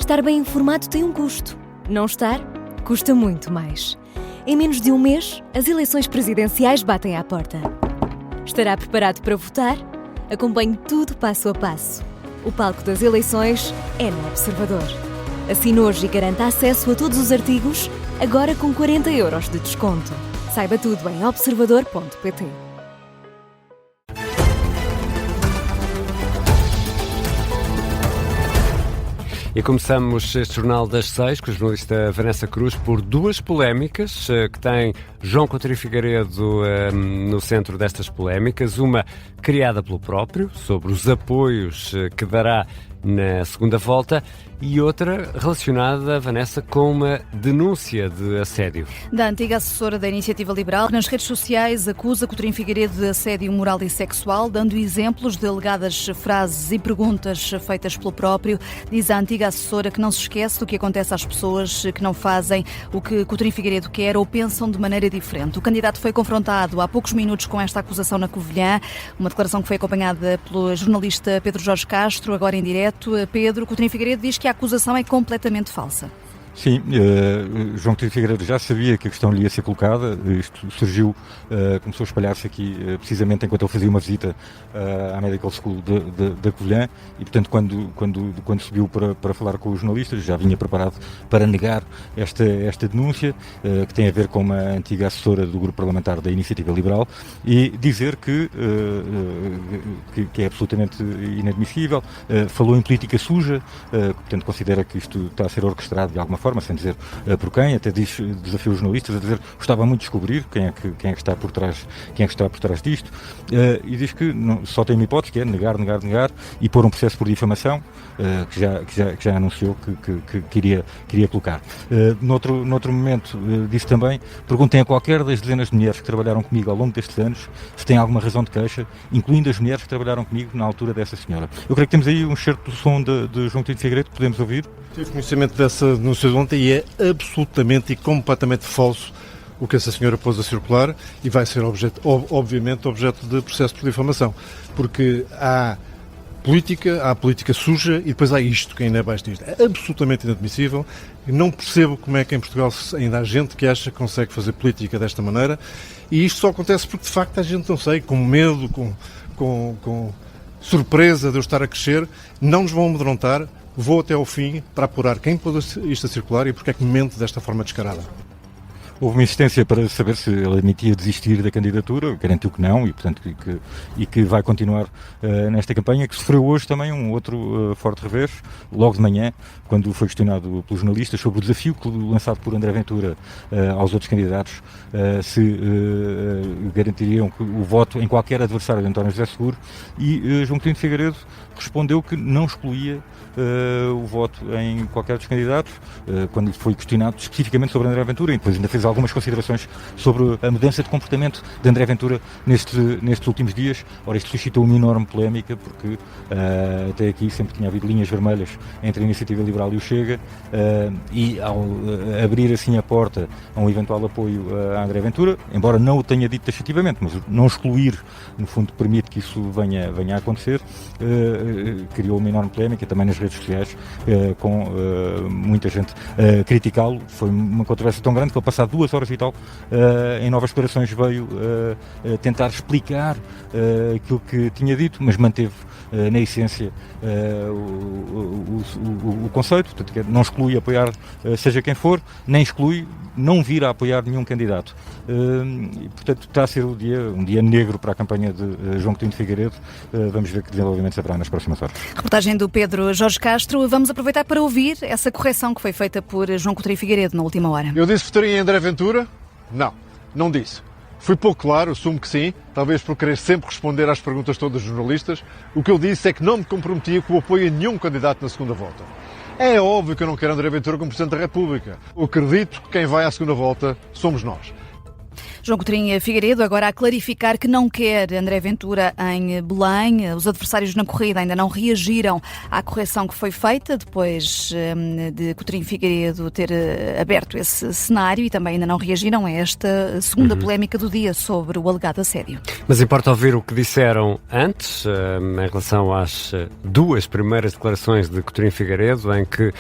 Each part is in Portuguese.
Estar bem informado tem um custo. Não estar, custa muito mais. Em menos de um mês, as eleições presidenciais batem à porta. Estará preparado para votar? Acompanhe tudo passo a passo. O palco das eleições é no Observador. Assine hoje e garanta acesso a todos os artigos, agora com 40 € de desconto. Saiba tudo em observador.pt. E começamos este Jornal das 6 com a jornalista Vanessa Cruz por duas polémicas que tem João Coutinho Figueiredo no centro destas polémicas. Uma criada pelo próprio, sobre os apoios que dará na segunda volta, e outra relacionada, Vanessa, com uma denúncia de assédio. Da antiga assessora da Iniciativa Liberal, que nas redes sociais acusa Coutinho Figueiredo de assédio moral e sexual, dando exemplos de alegadas frases e perguntas feitas pelo próprio. Diz a antiga assessora que não se esquece do que acontece às pessoas que não fazem o que Coutinho Figueiredo quer ou pensam de maneira diferente. O candidato foi confrontado há poucos minutos com esta acusação na Covilhã, uma declaração que foi acompanhada pelo jornalista Pedro Jorge Castro, agora em direto. Pedro, Coutinho Figueiredo diz que a acusação é completamente falsa. Sim, João Coutinho Figueiredo já sabia que a questão lhe ia ser colocada. Isto surgiu, começou a espalhar-se aqui precisamente enquanto ele fazia uma visita à Medical School da Covilhã e, portanto, quando subiu para falar com os jornalistas, já vinha preparado para negar esta denúncia, que tem a ver com uma antiga assessora do grupo parlamentar da Iniciativa Liberal, e dizer que é absolutamente inadmissível. Falou em política suja, portanto, considera que isto está a ser orquestrado de alguma forma, sem dizer por quem, até desafiou os jornalistas a dizer que gostava muito de descobrir quem é que está por trás disto, e diz que só tem uma hipótese, que é negar e pôr um processo por difamação, que já anunciou que iria colocar. Noutro momento, disse também: perguntem a qualquer das dezenas de mulheres que trabalharam comigo ao longo destes anos se tem alguma razão de queixa, incluindo as mulheres que trabalharam comigo na altura dessa senhora. Eu creio que temos aí um excerto do som de João Coutinho Figueiredo que podemos ouvir. Tive conhecimento dessa denúncia de ontem e é absolutamente e completamente falso o que essa senhora pôs a circular, e vai ser obviamente objeto de processo por difamação, porque há política suja e depois há isto, que ainda é baixo disto. É absolutamente inadmissível e não percebo como é que em Portugal ainda há gente que acha que consegue fazer política desta maneira, e isto só acontece porque de facto a gente, não sei, com medo, com surpresa de eu estar a crescer, não nos vão amedrontar. Vou até ao fim para apurar quem pôs isto a circular e porque é que mente desta forma descarada. Houve uma insistência para saber se ele admitia desistir da candidatura, garantiu que não, e portanto que vai continuar nesta campanha, que sofreu hoje também um outro forte revés, logo de manhã, quando foi questionado pelos jornalistas sobre o desafio lançado por André Ventura aos outros candidatos, se garantiriam o voto em qualquer adversário de António José Seguro, e João Coutinho Figueiredo respondeu que não excluía o voto em qualquer dos candidatos, quando foi questionado especificamente sobre André Ventura, e depois ainda fez algumas considerações sobre a mudança de comportamento de André Ventura nestes últimos dias. Ora, isto suscitou uma enorme polémica, porque até aqui sempre tinha havido linhas vermelhas entre a Iniciativa Liberal e o Chega, e ao abrir assim a porta a um eventual apoio a André Ventura, embora não o tenha dito taxativamente, mas não excluir, no fundo, permite que isso venha a acontecer, criou uma enorme polémica também nas redes sociais, com muita gente a criticá-lo. Foi uma controvérsia tão grande que ele, passado 2 horas e tal, em novas declarações, veio tentar explicar aquilo que tinha dito, mas manteve na essência o conceito, portanto, que não exclui apoiar seja quem for, nem exclui não vir a apoiar nenhum candidato. E, portanto, está a ser um dia negro para a campanha de João Coutinho Figueiredo. Vamos ver que desenvolvimentos haverá nas próximas horas. Reportagem do Pedro Jorge Castro. Vamos aproveitar para ouvir essa correção que foi feita por João Coutinho Figueiredo na última hora. Eu disse que votaria em André Ventura? Não disse. Fui pouco claro, assumo que sim, talvez por querer sempre responder às perguntas todas dos jornalistas. O que eu disse é que não me comprometia com o apoio a nenhum candidato na segunda volta. É óbvio que eu não quero André Ventura como Presidente da República. Eu acredito que quem vai à segunda volta somos nós. João Coutinho Figueiredo agora a clarificar que não quer André Ventura em Belém. Os adversários na corrida ainda não reagiram à correção que foi feita depois de Coutinho Figueiredo ter aberto esse cenário, e também ainda não reagiram a esta segunda polémica do dia sobre o alegado assédio. Mas importa ouvir o que disseram antes, em relação às duas primeiras declarações de Coutinho Figueiredo, em que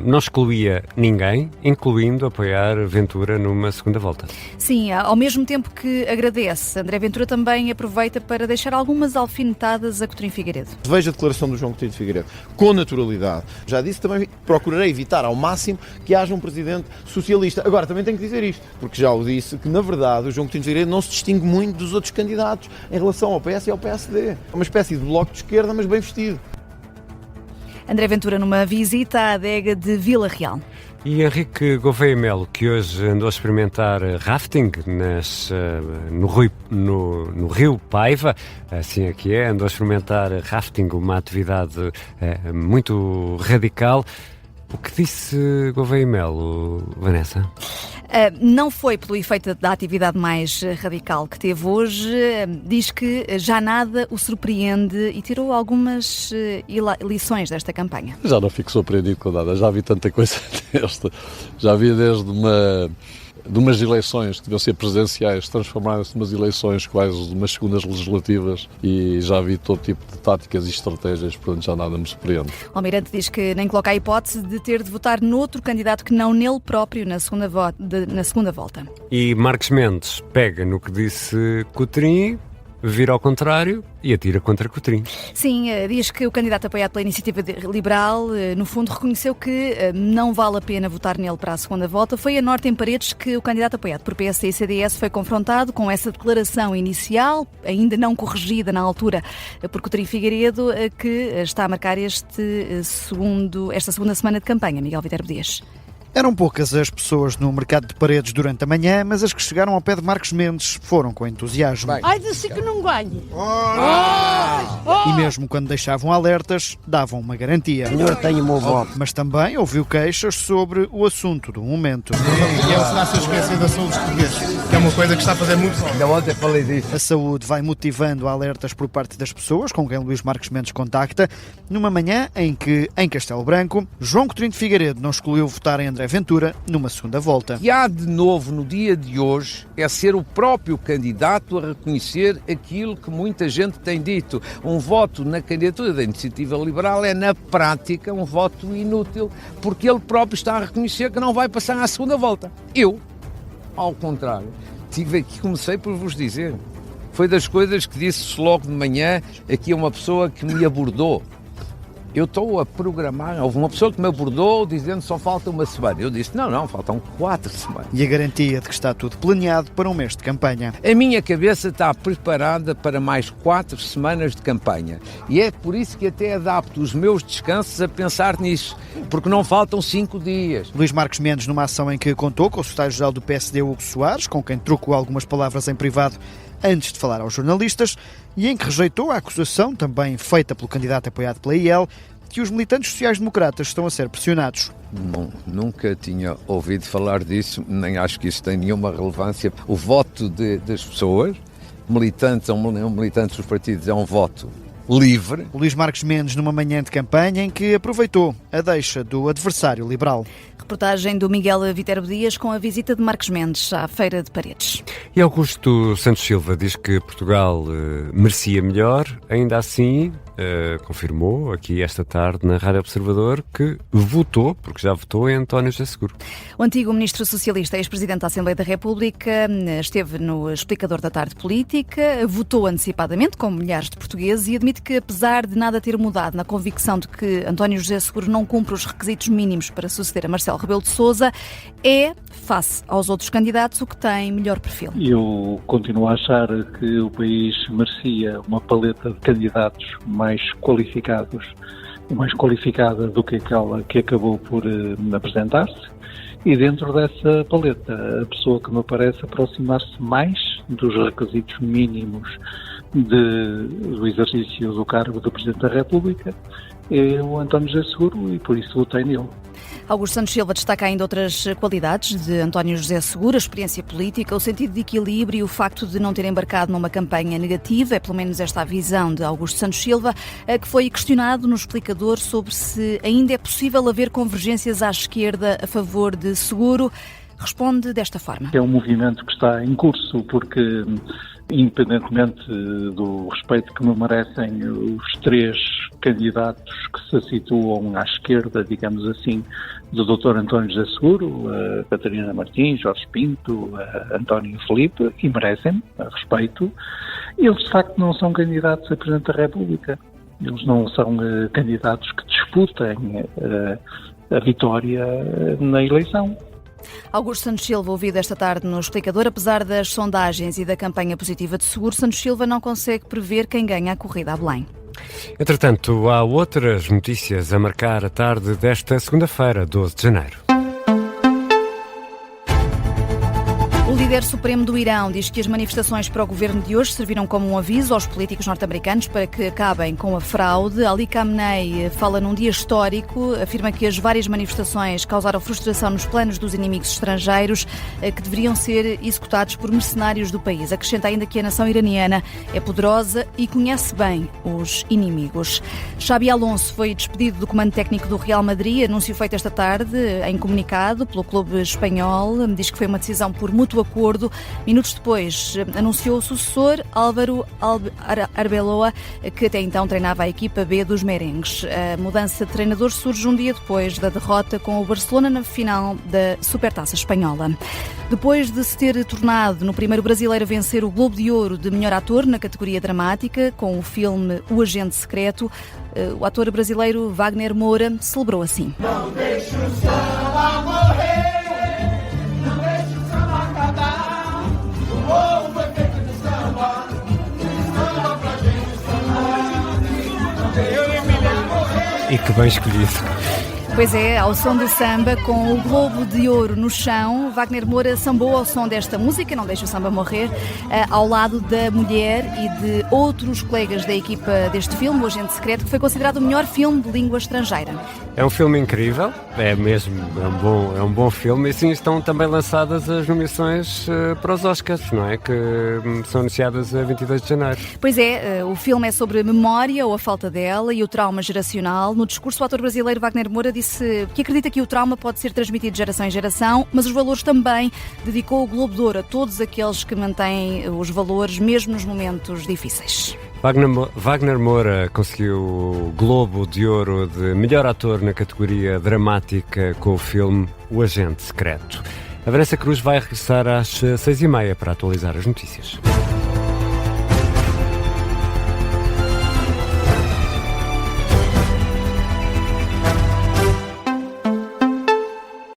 não excluía ninguém, incluindo apoiar Ventura numa segunda volta. Sim, ao mesmo tempo que agradece, André Ventura também aproveita para deixar algumas alfinetadas a Coutinho Figueiredo. Veja a declaração do João Coutinho de Figueiredo, com naturalidade. Já disse, também procurarei evitar ao máximo que haja um presidente socialista. Agora, também tenho que dizer isto, porque já o disse, que na verdade o João Coutinho de Figueiredo não se distingue muito dos outros candidatos em relação ao PS e ao PSD. É uma espécie de bloco de esquerda, mas bem vestido. André Ventura numa visita à adega de Vila Real. E Henrique Gouveia Melo, que hoje andou a experimentar rafting no Rio Paiva, assim aqui andou a experimentar rafting, uma atividade muito radical. O que disse Gouveia Melo, Vanessa? Não foi pelo efeito da atividade mais radical que teve hoje. Diz que já nada o surpreende e tirou algumas lições desta campanha. Já não fico surpreendido com nada, já vi tanta coisa desta. Já vi desde de umas eleições que deviam ser presidenciais, transformaram-se umas eleições quase umas segundas legislativas, e já vi todo tipo de táticas e estratégias, portanto já nada me surpreende. O Almirante diz que nem coloca a hipótese de ter de votar noutro candidato que não nele próprio na segunda volta. E Marcos Mendes pega no que disse Coutrinho, vira ao contrário e atira contra Coutrinho. Sim, diz que o candidato apoiado pela Iniciativa Liberal, no fundo, reconheceu que não vale a pena votar nele para a segunda volta. Foi a Norte em Paredes que o candidato apoiado por PSD e CDS foi confrontado com essa declaração inicial, ainda não corrigida na altura por Coutinho Figueiredo, que está a marcar esta segunda semana de campanha. Miguel Viterbo Dias. Eram poucas as pessoas no mercado de Paredes durante a manhã, mas as que chegaram ao pé de Marcos Mendes foram com entusiasmo. Ai, disse que não ganhe. E mesmo quando deixavam alertas, davam uma garantia. Senhor, tenho o meu voto. Mas também ouviu queixas sobre o assunto do momento. E ele está-se a esquecer da saúde dos portugueses, que é uma coisa que está a fazer muito mal. Ainda ontem falei disso. A saúde vai motivando alertas por parte das pessoas com quem Luís Marcos Mendes contacta, numa manhã em que, em Castelo Branco, João Coutinho de Figueiredo não escolheu votar em André Ventura numa segunda volta. O que há de novo no dia de hoje é ser o próprio candidato a reconhecer aquilo que muita gente tem dito. Um voto na candidatura da Iniciativa Liberal é, na prática, um voto inútil, porque ele próprio está a reconhecer que não vai passar à segunda volta. Eu, ao contrário, comecei por vos dizer. Foi das coisas que disse logo de manhã aqui a uma pessoa que me abordou. Eu estou a programar, houve uma pessoa que me abordou dizendo que só falta uma semana. Eu disse, não, faltam 4 semanas. E a garantia de que está tudo planeado para um mês de campanha. A minha cabeça está preparada para mais 4 semanas de campanha. E é por isso que até adapto os meus descansos a pensar nisso, porque não faltam 5 dias. Luís Marcos Mendes, numa ação em que contou com o secretário-geral do PSD, Hugo Soares, com quem trocou algumas palavras em privado antes de falar aos jornalistas, e em que rejeitou a acusação, também feita pelo candidato apoiado pela IEL, que os militantes sociais-democratas estão a ser pressionados. Bom, nunca tinha ouvido falar disso, nem acho que isso tem nenhuma relevância. O voto das pessoas, militantes ou não militantes dos partidos, é um voto livre. Luís Marcos Mendes numa manhã de campanha em que aproveitou a deixa do adversário liberal. Reportagem do Miguel Viterbo Dias com a visita de Marcos Mendes à Feira de Paredes. E Augusto Santos Silva diz que Portugal merecia melhor, ainda assim confirmou aqui esta tarde na Rádio Observador que votou, porque já votou, em António José Seguro. O antigo ministro socialista, ex-presidente da Assembleia da República, esteve no Explicador da Tarde Política, votou antecipadamente, como milhares de portugueses, e admite que, apesar de nada ter mudado na convicção de que António José Seguro não cumpre os requisitos mínimos para suceder a Marcelo Rebelo de Sousa, é, face aos outros candidatos, o que tem melhor perfil. Eu continuo a achar que o país merecia uma paleta de candidatos mais qualificados, mais qualificada do que aquela que acabou por apresentar-se, e dentro dessa paleta, a pessoa que me parece aproximar-se mais dos requisitos mínimos do exercício do cargo de Presidente da República é o António José Seguro, e por isso votei nele. Augusto Santos Silva destaca ainda outras qualidades de António José Seguro, a experiência política, o sentido de equilíbrio e o facto de não ter embarcado numa campanha negativa. É pelo menos esta a visão de Augusto Santos Silva, que foi questionado no Explicador sobre se ainda é possível haver convergências à esquerda a favor de Seguro. Responde desta forma. É um movimento que está em curso, porque, independentemente do respeito que me merecem os 3 candidatos que que se situam à esquerda, digamos assim, do Dr. António José Seguro, Catarina Martins, Jorge Pinto, António Filipe, e merecem respeito. Eles, de facto, não são candidatos a Presidente da República. Eles não são candidatos que disputem a vitória na eleição. Augusto Santos Silva, ouvido esta tarde no Explicador, apesar das sondagens e da campanha positiva de Seguro, Santos Silva não consegue prever quem ganha a corrida a Belém. Entretanto, há outras notícias a marcar a tarde desta segunda-feira, 12 de janeiro. O líder supremo do Irão diz que as manifestações para o governo de hoje serviram como um aviso aos políticos norte-americanos para que acabem com a fraude. Ali Khamenei fala num dia histórico, afirma que as várias manifestações causaram frustração nos planos dos inimigos estrangeiros que deveriam ser executados por mercenários do país. Acrescenta ainda que a nação iraniana é poderosa e conhece bem os inimigos. Xabi Alonso foi despedido do comando técnico do Real Madrid, anúncio feito esta tarde em comunicado pelo clube espanhol. Diz que foi uma decisão por mútuo acordo. Minutos depois, anunciou o sucessor, Álvaro Arbeloa, que até então treinava a equipa B dos merengues. A mudança de treinador surge um dia depois da derrota com o Barcelona na final da Supertaça Espanhola. Depois de se ter tornado no primeiro brasileiro a vencer o Globo de Ouro de melhor ator na categoria dramática, com o filme O Agente Secreto, o ator brasileiro Wagner Moura celebrou assim. Não deixe o samba morrer. E que bem escolhido. Pois é, ao som do samba, com o Globo de Ouro no chão, Wagner Moura sambou ao som desta música, Não Deixa o Samba Morrer, ao lado da mulher e de outros colegas da equipa deste filme, O Agente Secreto, que foi considerado o melhor filme de língua estrangeira. É um filme incrível, é um bom filme, e sim estão também lançadas as nomeações para os Oscars, não é? Que são anunciadas a 22 de janeiro. Pois é, o filme é sobre memória ou a falta dela e o trauma geracional. No discurso, o ator brasileiro Wagner Moura disse que acredita que o trauma pode ser transmitido de geração em geração, mas os valores também. Dedicou o Globo de Ouro a todos aqueles que mantêm os valores mesmo nos momentos difíceis. Wagner Moura conseguiu o Globo de Ouro de melhor ator na categoria dramática com o filme O Agente Secreto. A Vanessa Cruz vai regressar às 6h30 para atualizar as notícias.